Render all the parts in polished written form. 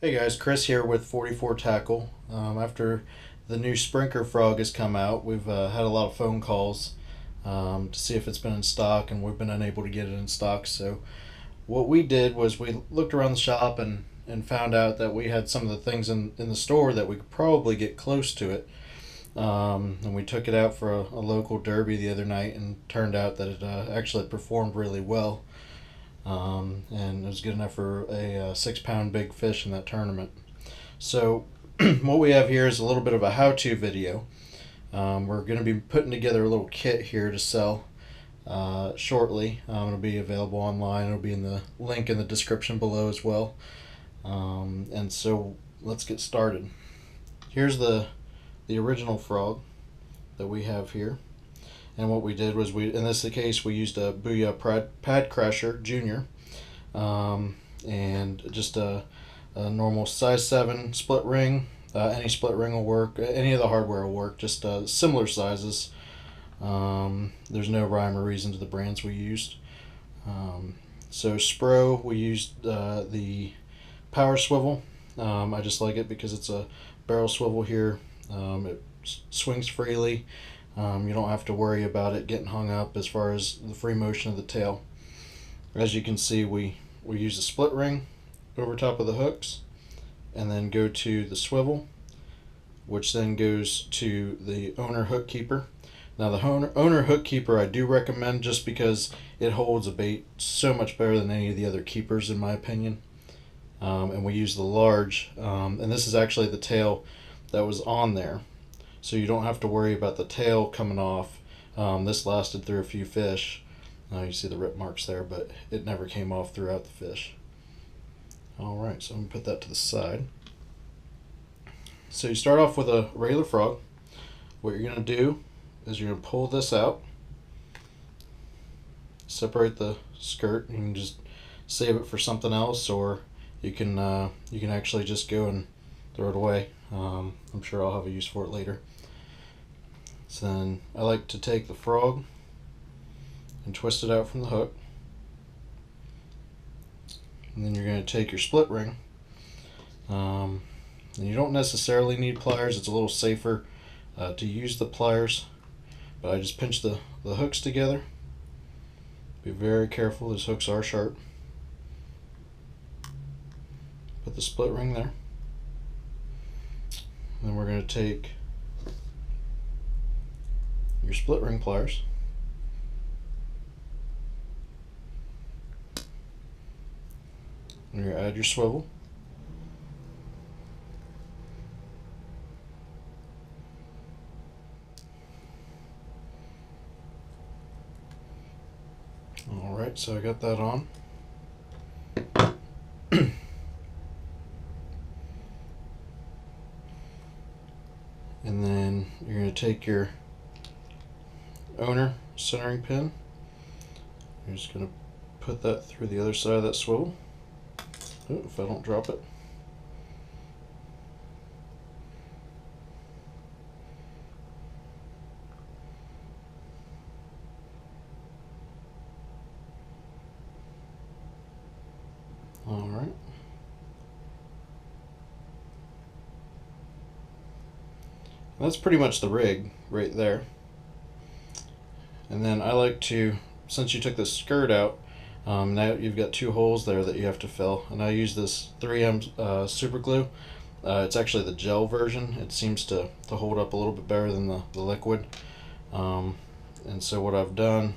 Hey guys, Chris here with 44 Tackle. After the new Sprinker frog has come out, we've had a lot of phone calls to see if it's been in stock, and we've been unable to get it in stock. So, what we did was we looked around the shop and found out that we had some of the things in the store that we could probably get close to it. And we took it out for a local derby the other night, and turned out that it actually performed really well. And it was good enough for a 6 pound big fish in that tournament. So, what we have here is a little bit of a how to video. We're going to be putting together a little kit here to sell shortly. It'll be available online, it'll be in the link in the description below as well. And so, let's get started. Here's the original frog that we have here. And what we did was in this case, we used a Booyah Pad Crasher Junior, and just a normal size 7 split ring. Any split ring will work. Any of the hardware will work. Just similar sizes. There's no rhyme or reason to the brands we used. So Spro, we used the power swivel. I just like it because it's a barrel swivel here. It swings freely. You don't have to worry about it getting hung up as far as the free motion of the tail. As you can see, we use a split ring over top of the hooks, and then go to the swivel, which then goes to the owner hook keeper. Now the owner hook keeper I do recommend, just because it holds a bait so much better than any of the other keepers in my opinion. And we use the large, and this is actually the tail that was on there. So you don't have to worry about the tail coming off. This lasted through a few fish. You see the rip marks there, but it never came off throughout the fish. Alright, so I'm going to put that to the side. So you start off with a regular frog. What you're going to do is you're going to pull this out, separate the skirt. You can just save it for something else, or you can actually just go and throw it away. I'm sure I'll have a use for it later. So then I like to take the frog and twist it out from the hook. And then you're going to take your split ring. And you don't necessarily need pliers. It's a little safer to use the pliers. But I just pinch the hooks together. Be very careful, those hooks are sharp. Put the split ring there. Then we're going to take your split ring pliers, and you add your swivel. Alright, so I got that on. And then you're going to take your owner centering pin. You're just going to put that through the other side of that swivel. Oh, if I don't drop it. Alright. That's pretty much the rig right there. And then I like to, since you took the skirt out, now you've got 2 holes there that you have to fill. And I use this 3M super glue. It's actually the gel version. It seems to hold up a little bit better than the liquid. And so what I've done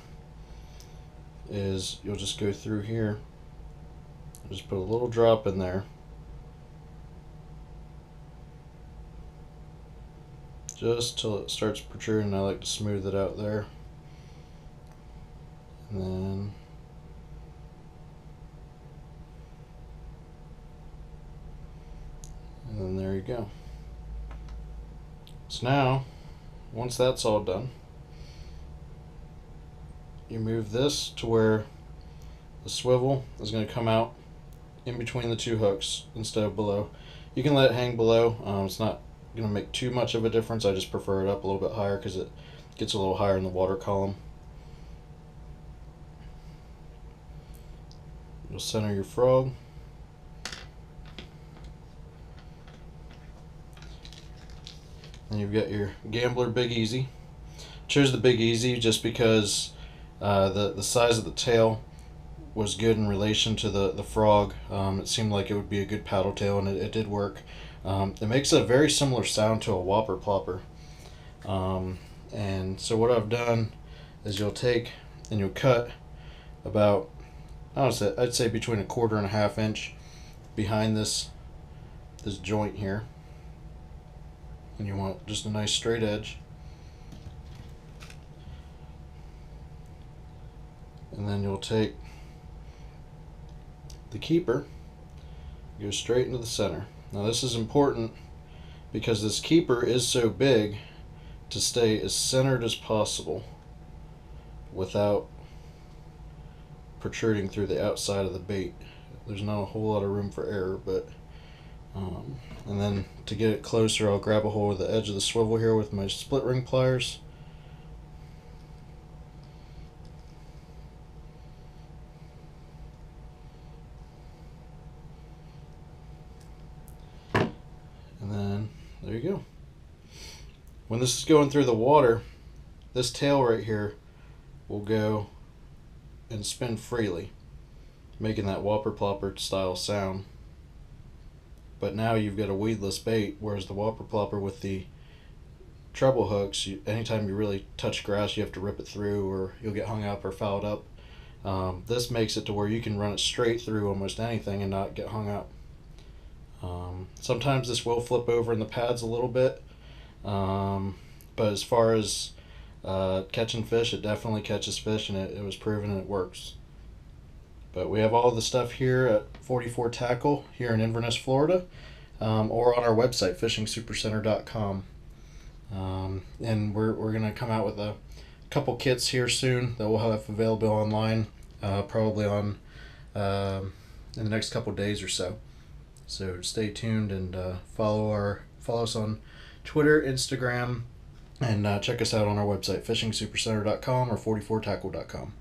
is you'll just go through here, just put a little drop in there, just till it starts protruding. I like to smooth it out there. And then there you go. So now, once that's all done, you move this to where the swivel is going to come out in between the 2 hooks instead of below. You can let it hang below. It's not going to make too much of a difference. I just prefer it up a little bit higher because it gets a little higher in the water column. You'll center your frog. And you've got your Gambler Big Easy. Chose the Big Easy just because the size of the tail was good in relation to the frog. It seemed like it would be a good paddle tail, and it did work. It makes a very similar sound to a whopper plopper. And so what I've done is you'll take and you'll cut about, I'd say between 1/4 and 1/2 inch behind this joint here, and you want just a nice straight edge. And then you'll take the keeper, go straight into the center. Now this is important because this keeper is so big to stay as centered as possible without protruding through the outside of the bait. There's not a whole lot of room for error, but and then to get it closer, I'll grab a hold of the edge of the swivel here with my split ring pliers. And then there you go. When this is going through the water, this tail right here will go and spin freely, making that whopper plopper style sound. But now you've got a weedless bait, whereas the whopper plopper with the treble hooks, anytime you really touch grass, you have to rip it through or you'll get hung up or fouled up. This makes it to where you can run it straight through almost anything and not get hung up. Sometimes this will flip over in the pads a little bit, but as far as catching fish, it definitely catches fish, and it was proven and it works. But we have all the stuff here at 44 Tackle here in Inverness, Florida, or on our website, fishingsupercenter.com. And we're going to come out with a couple kits here soon that we'll have available online, probably in the next couple days or so. So stay tuned and follow us on Twitter, Instagram, and check us out on our website, fishingsupercenter.com or 44tackle.com.